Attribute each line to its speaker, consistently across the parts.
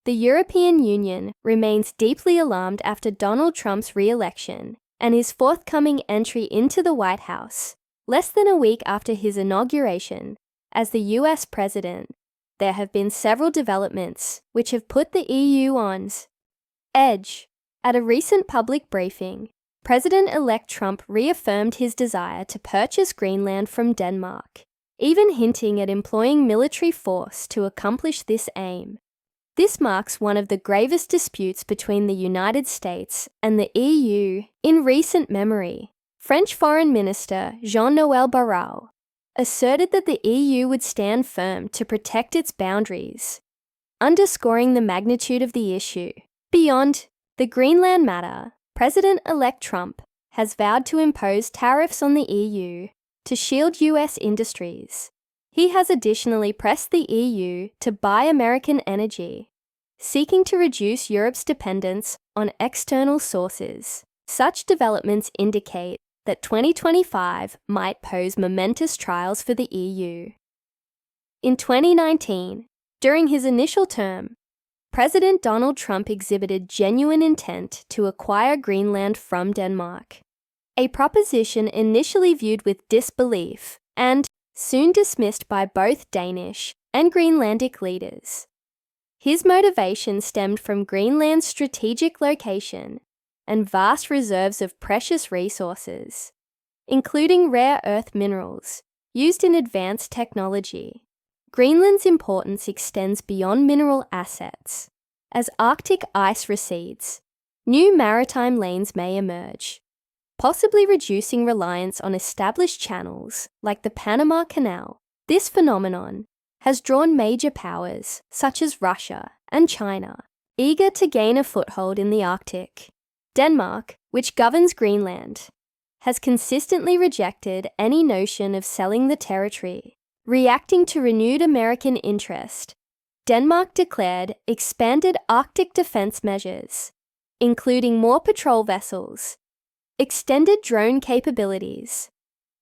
Speaker 1: The European Union remains deeply alarmed after Donald Trump's re-election and his forthcoming entry into the White House. Less than a week after his inauguration as the US president, there have been several developments which have put the EU on edge. At a recent public briefing, President-elect Trump reaffirmed his desire to purchase Greenland from Denmark, even hinting at employing military force to accomplish this aim. This marks one of the gravest disputes between the United States and the EU in recent memory. French Foreign Minister Jean-Noël Barrot asserted that the EU would stand firm to protect its boundaries, underscoring the magnitude of the issue. Beyond the Greenland matter, President-elect Trump has vowed to impose tariffs on the EU to shield US industries. He has additionally pressed the EU to buy American energy, seeking to reduce Europe's dependence on external sources. Such developments indicate that 2025 might pose momentous trials for the EU. In 2019, during his initial term, President Donald Trump exhibited genuine intent to acquire Greenland from Denmark, a proposition initially viewed with disbelief and soon dismissed by both Danish and Greenlandic leaders. His motivation stemmed from Greenland's strategic location and vast reserves of precious resources, including rare earth minerals used in advanced technology. Greenland's importance extends beyond mineral assets. As Arctic ice recedes, new maritime lanes may emerge, possibly reducing reliance on established channels like the Panama Canal. This phenomenon has drawn major powers such as Russia and China, eager to gain a foothold in the Arctic. Denmark, which governs Greenland, has consistently rejected any notion of selling the territory. Reacting to renewed American interest, Denmark declared expanded Arctic defense measures, including more patrol vessels, extended drone capabilities,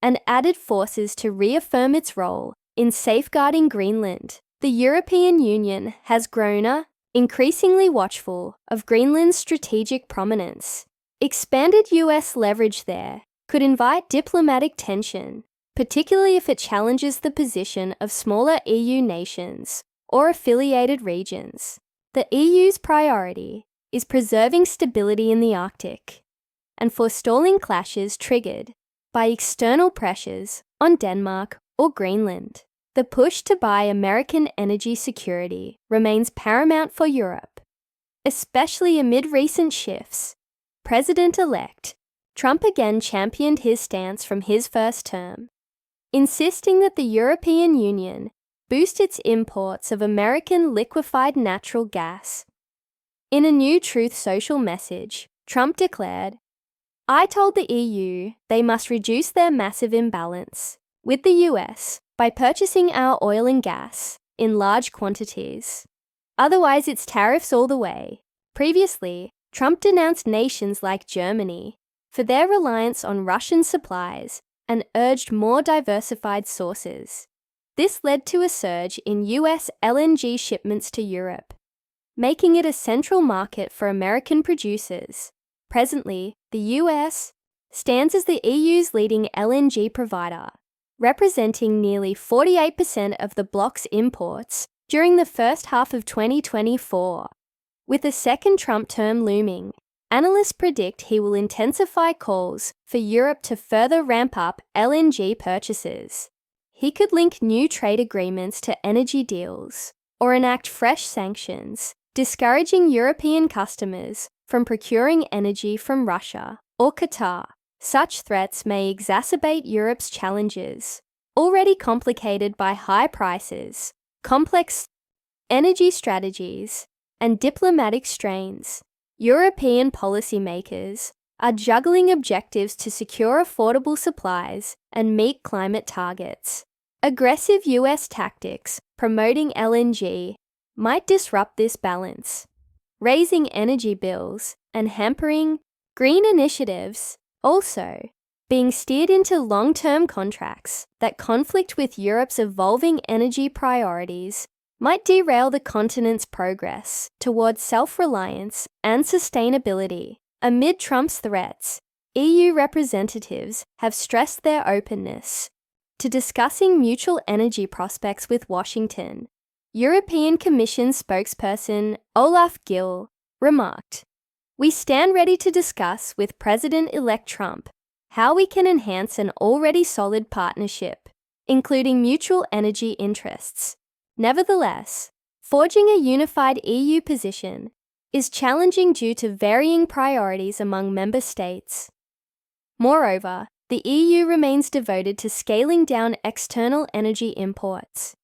Speaker 1: and added forces to reaffirm its role in safeguarding Greenland. The European Union has grown increasingly watchful of Greenland's strategic prominence. Expanded US leverage there could invite diplomatic tension, particularly if it challenges the position of smaller EU nations or affiliated regions. The EU's priority is preserving stability in the Arctic and forestalling clashes triggered by external pressures on Denmark or Greenland. The push to buy American energy security remains paramount for Europe, especially amid recent shifts. President-elect Trump again championed his stance from his first term, insisting that the European Union boost its imports of American liquefied natural gas. In a new Truth Social message, Trump declared, "I told the EU they must reduce their massive imbalance with the US by purchasing our oil and gas in large quantities. Otherwise, it's tariffs all the way." Previously, Trump denounced nations like Germany for their reliance on Russian supplies and urged more diversified sources. This led to a surge in US LNG shipments to Europe, making it a central market for American producers. Presently, the US stands as the EU's leading LNG provider, representing nearly 48% of the bloc's imports during the first half of 2024. With a second Trump term looming, analysts predict he will intensify calls for Europe to further ramp up LNG purchases. He could link new trade agreements to energy deals or enact fresh sanctions, discouraging European customers from procuring energy from Russia or Qatar. Such threats may exacerbate Europe's challenges, already complicated by high prices, complex energy strategies, and diplomatic strains. European policymakers are juggling objectives to secure affordable supplies and meet climate targets. Aggressive US tactics promoting LNG might disrupt this balance, raising energy bills and hampering green initiatives. Also, being steered into long-term contracts that conflict with Europe's evolving energy priorities might derail the continent's progress towards self-reliance and sustainability. Amid Trump's threats, EU representatives have stressed their openness to discussing mutual energy prospects with Washington. European Commission spokesperson Olaf Gil remarked, "We stand ready to discuss with President-elect Trump how we can enhance an already solid partnership, including mutual energy interests." Nevertheless, forging a unified EU position is challenging due to varying priorities among member states. Moreover, the EU remains devoted to scaling down external energy imports,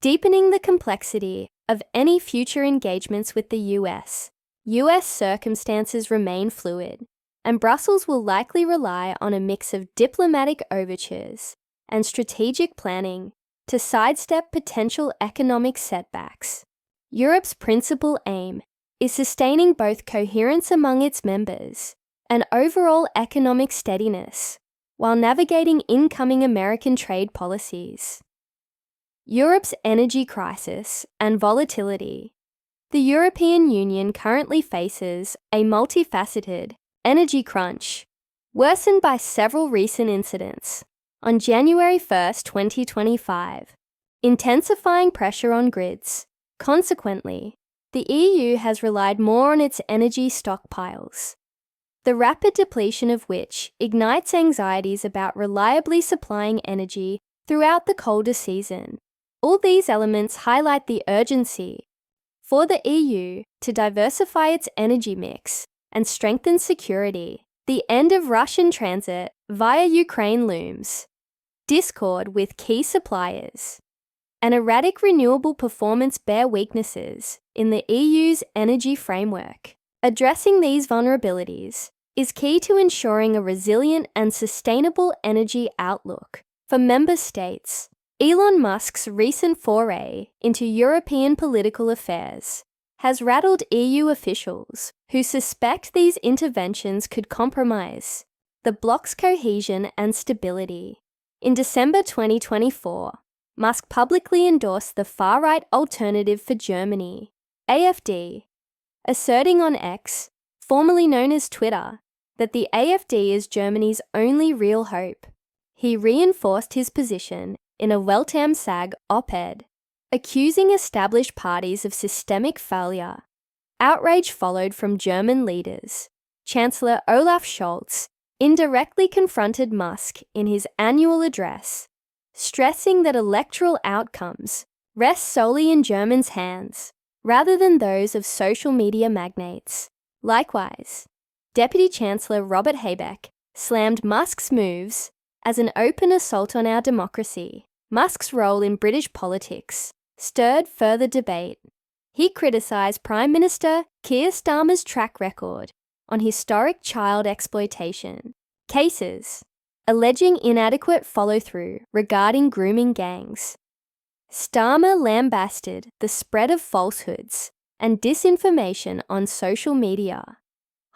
Speaker 1: deepening the complexity of any future engagements with the US. US circumstances remain fluid, and Brussels will likely rely on a mix of diplomatic overtures and strategic planning to sidestep potential economic setbacks. Europe's principal aim is sustaining both coherence among its members and overall economic steadiness while navigating incoming American trade policies. Europe's energy crisis and volatility. The European Union currently faces a multifaceted energy crunch, worsened by several recent incidents. On January 1, 2025, intensifying pressure on grids. Consequently, the EU has relied more on its energy stockpiles, the rapid depletion of which ignites anxieties about reliably supplying energy throughout the colder season. All these elements highlight the urgency for the EU to diversify its energy mix and strengthen security. The end of Russian transit via Ukraine looms. Discord with key suppliers. And erratic renewable performance bear weaknesses in the EU's energy framework. Addressing these vulnerabilities is key to ensuring a resilient and sustainable energy outlook for member states. Elon Musk's recent foray into European political affairs has rattled EU officials who suspect these interventions could compromise the bloc's cohesion and stability. In December 2024, Musk publicly endorsed the far-right Alternative for Germany, AfD, asserting on X, formerly known as Twitter, that the AfD is Germany's only real hope. He reinforced his position in a Welt am Tag op-ed, accusing established parties of systemic failure. Outrage followed from German leaders. Chancellor Olaf Scholz indirectly confronted Musk in his annual address, stressing that electoral outcomes rest solely in Germans' hands, rather than those of social media magnates. Likewise, Deputy Chancellor Robert Habeck slammed Musk's moves as an open assault on our democracy. Musk's role in British politics stirred further debate. He criticised Prime Minister Keir Starmer's track record on historic child exploitation cases, alleging inadequate follow-through regarding grooming gangs. Starmer lambasted the spread of falsehoods and disinformation on social media,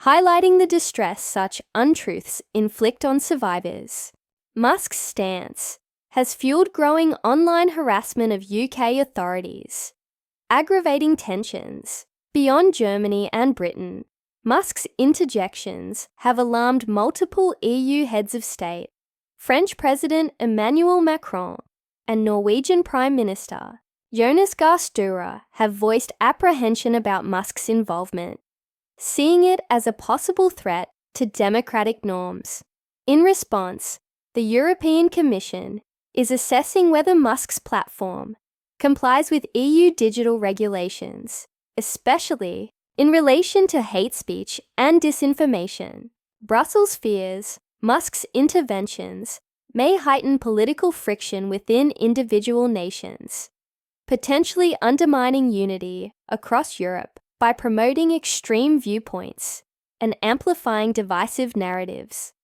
Speaker 1: highlighting the distress such untruths inflict on survivors. Musk's stance has fueled growing online harassment of UK authorities, aggravating tensions. Beyond Germany and Britain, Musk's interjections have alarmed multiple EU heads of state. French President Emmanuel Macron and Norwegian Prime Minister Jonas Gahr Støre have voiced apprehension about Musk's involvement, seeing it as a possible threat to democratic norms. In response, the European Commission is assessing whether Musk's platform complies with EU digital regulations, especially in relation to hate speech and disinformation. Brussels fears Musk's interventions may heighten political friction within individual nations, potentially undermining unity across Europe by promoting extreme viewpoints and amplifying divisive narratives.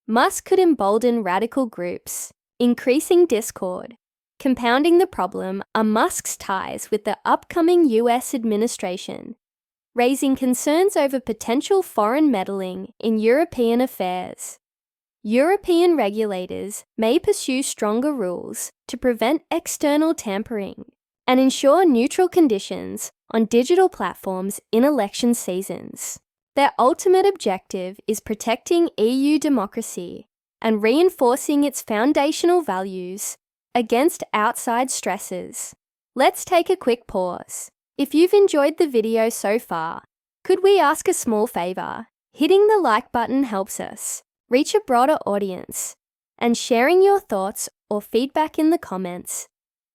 Speaker 1: Musk could embolden radical groups, increasing discord. Compounding the problem are Musk's ties with the upcoming US administration, raising concerns over potential foreign meddling in European affairs. European regulators may pursue stronger rules to prevent external tampering and ensure neutral conditions on digital platforms in election seasons. Their ultimate objective is protecting EU democracy and reinforcing its foundational values against outside stresses. Let's take a quick pause. If you've enjoyed the video so far, could we ask a small favor? Hitting the like button helps us reach a broader audience, and sharing your thoughts or feedback in the comments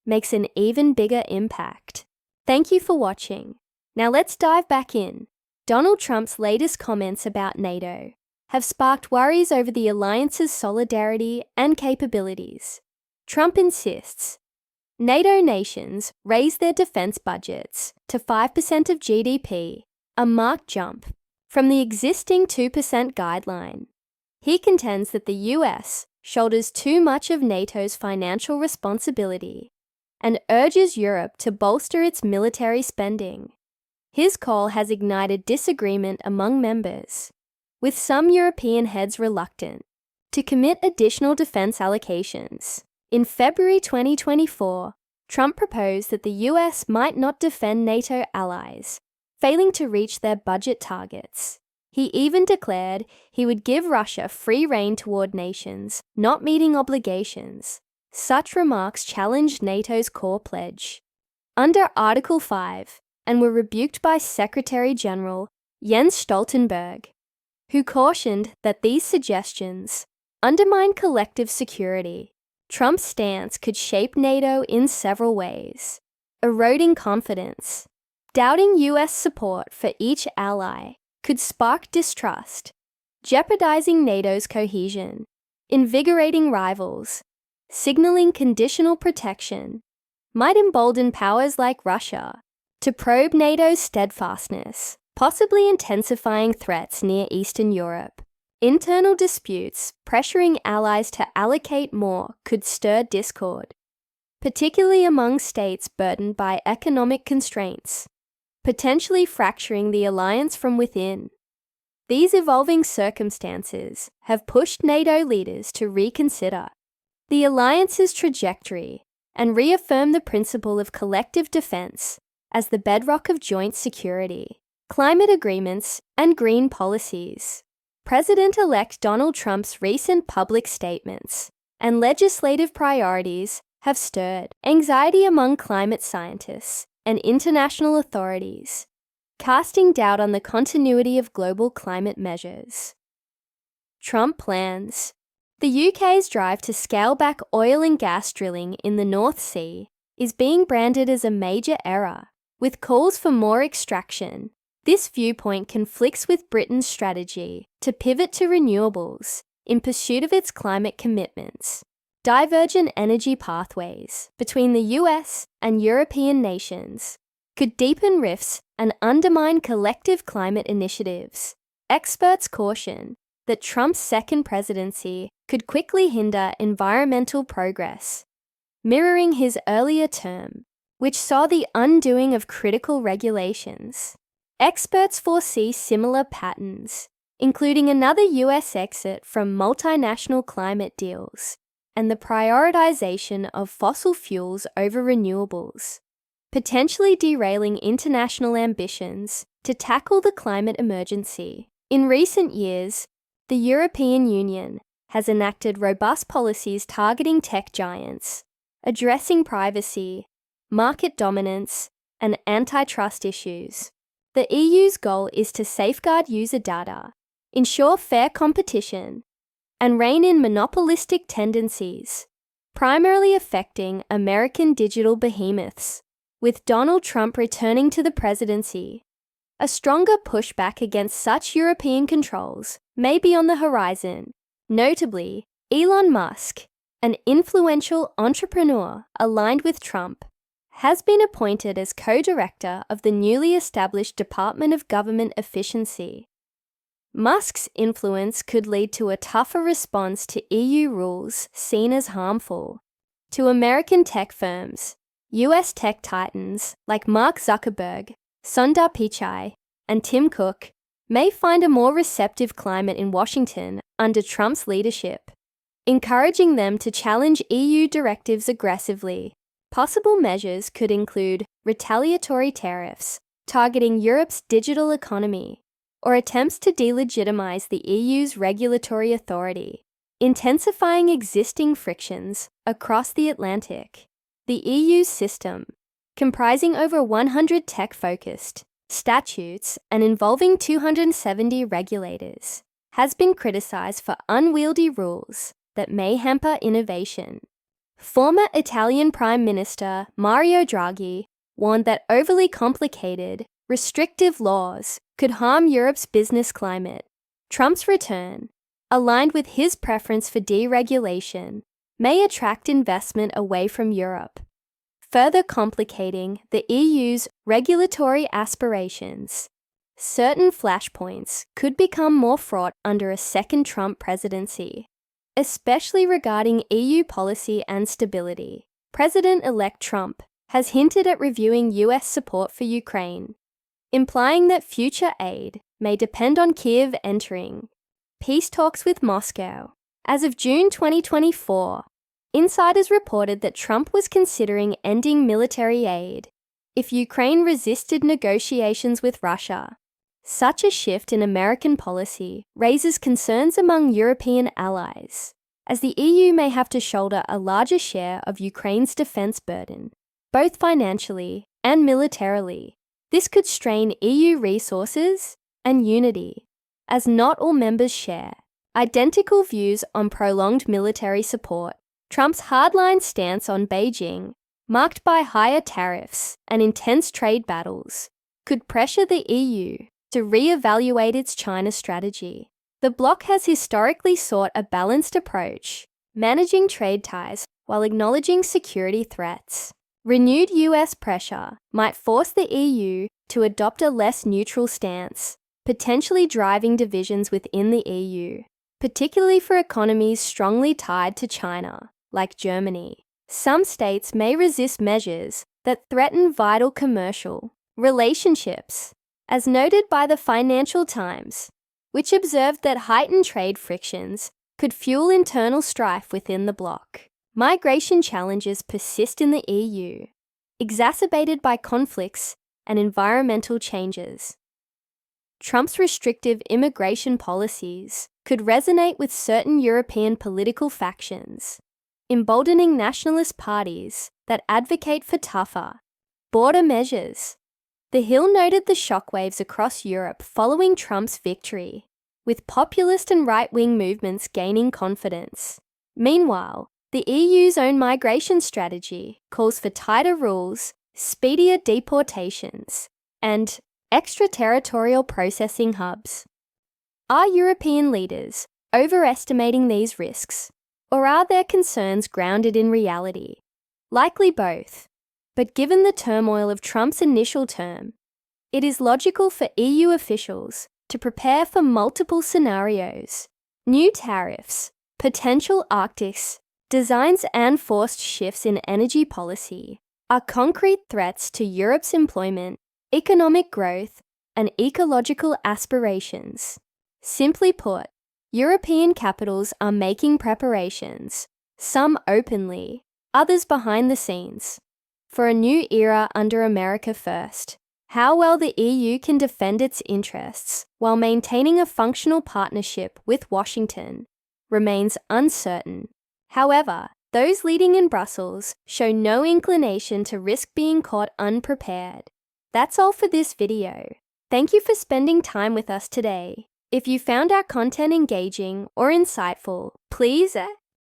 Speaker 1: makes an even bigger impact. Thank you for watching. Now let's dive back in. Donald Trump's latest comments about NATO have sparked worries over the alliance's solidarity and capabilities. Trump insists NATO nations raise their defense budgets to 5% of GDP, a marked jump from the existing 2% guideline. He contends that the US shoulders too much of NATO's financial responsibility and urges Europe to bolster its military spending. His call has ignited disagreement among members, with some European heads reluctant to commit additional defense allocations. In February 2024, Trump proposed that the US might not defend NATO allies, failing to reach their budget targets. He even declared he would give Russia free rein toward nations not meeting obligations. Such remarks challenged NATO's core pledge under Article 5 and were rebuked by Secretary General Jens Stoltenberg, who cautioned that these suggestions undermine collective security. Trump's stance could shape NATO in several ways, eroding confidence. Doubting US support for each ally could spark distrust, jeopardizing NATO's cohesion. Invigorating rivals, signaling conditional protection, might embolden powers like Russia to probe NATO's steadfastness, possibly intensifying threats near Eastern Europe. Internal disputes pressuring allies to allocate more could stir discord, particularly among states burdened by economic constraints, potentially fracturing the alliance from within. These evolving circumstances have pushed NATO leaders to reconsider the alliance's trajectory and reaffirm the principle of collective defense as the bedrock of joint security. Climate agreements and green policies. President-elect Donald Trump's recent public statements and legislative priorities have stirred anxiety among climate scientists and international authorities, casting doubt on the continuity of global climate measures. Trump plans. The UK's drive to scale back oil and gas drilling in the North Sea is being branded as a major error, with calls for more extraction. This viewpoint conflicts with Britain's strategy to pivot to renewables in pursuit of its climate commitments. Divergent energy pathways between the US and European nations could deepen rifts and undermine collective climate initiatives. Experts caution that Trump's second presidency could quickly hinder environmental progress, mirroring his earlier term, which saw the undoing of critical regulations. Experts foresee similar patterns, including another US exit from multinational climate deals and the prioritization of fossil fuels over renewables, potentially derailing international ambitions to tackle the climate emergency. In recent years, the European Union has enacted robust policies targeting tech giants, addressing privacy, market dominance, and antitrust issues. The EU's goal is to safeguard user data, ensure fair competition, and rein in monopolistic tendencies, primarily affecting American digital behemoths. With Donald Trump returning to the presidency, a stronger pushback against such European controls may be on the horizon. Notably, Elon Musk, an influential entrepreneur aligned with Trump, has been appointed as co-director of the newly established Department of Government Efficiency. Musk's influence could lead to a tougher response to EU rules seen as harmful. To American tech firms, US tech titans like Mark Zuckerberg, Sundar Pichai, and Tim Cook may find a more receptive climate in Washington under Trump's leadership, encouraging them to challenge EU directives aggressively. Possible measures could include retaliatory tariffs targeting Europe's digital economy, or attempts to delegitimize the EU's regulatory authority, intensifying existing frictions across the Atlantic. The EU's system, comprising over 100 tech-focused statutes and involving 270 regulators, has been criticized for unwieldy rules that may hamper innovation. Former Italian Prime Minister Mario Draghi warned that overly complicated, restrictive laws could harm Europe's business climate. Trump's return, aligned with his preference for deregulation, may attract investment away from Europe, further complicating the EU's regulatory aspirations. Certain flashpoints could become more fraught under a second Trump presidency, especially regarding EU policy and stability. President-elect Trump has hinted at reviewing US support for Ukraine, implying that future aid may depend on Kyiv entering peace talks with Moscow. As of June 2024, insiders reported that Trump was considering ending military aid if Ukraine resisted negotiations with Russia. Such a shift in American policy raises concerns among European allies, as the EU may have to shoulder a larger share of Ukraine's defense burden, both financially and militarily. This could strain EU resources and unity, as not all members share identical views on prolonged military support. Trump's hardline stance on Beijing, marked by higher tariffs and intense trade battles, could pressure the EU to re-evaluate its China strategy. The bloc has historically sought a balanced approach, managing trade ties while acknowledging security threats. Renewed US pressure might force the EU to adopt a less neutral stance, potentially driving divisions within the EU, particularly for economies strongly tied to China, like Germany. Some states may resist measures that threaten vital commercial relationships, as noted by the Financial Times, which observed that heightened trade frictions could fuel internal strife within the bloc. Migration challenges persist in the EU, exacerbated by conflicts and environmental changes. Trump's restrictive immigration policies could resonate with certain European political factions, emboldening nationalist parties that advocate for tougher border measures. The Hill noted the shockwaves across Europe following Trump's victory, with populist and right-wing movements gaining confidence. Meanwhile, the EU's own migration strategy calls for tighter rules, speedier deportations, and extraterritorial processing hubs. Are European leaders overestimating these risks, or are their concerns grounded in reality? Likely both. But given the turmoil of Trump's initial term, it is logical for EU officials to prepare for multiple scenarios. New tariffs, potential Arctic designs, and forced shifts in energy policy are concrete threats to Europe's employment, economic growth, and ecological aspirations. Simply put, European capitals are making preparations, some openly, others behind the scenes, for a new era under America First. How well the EU can defend its interests while maintaining a functional partnership with Washington remains uncertain. However, those leading in Brussels show no inclination to risk being caught unprepared. That's all for this video. Thank you for spending time with us today. If you found our content engaging or insightful, please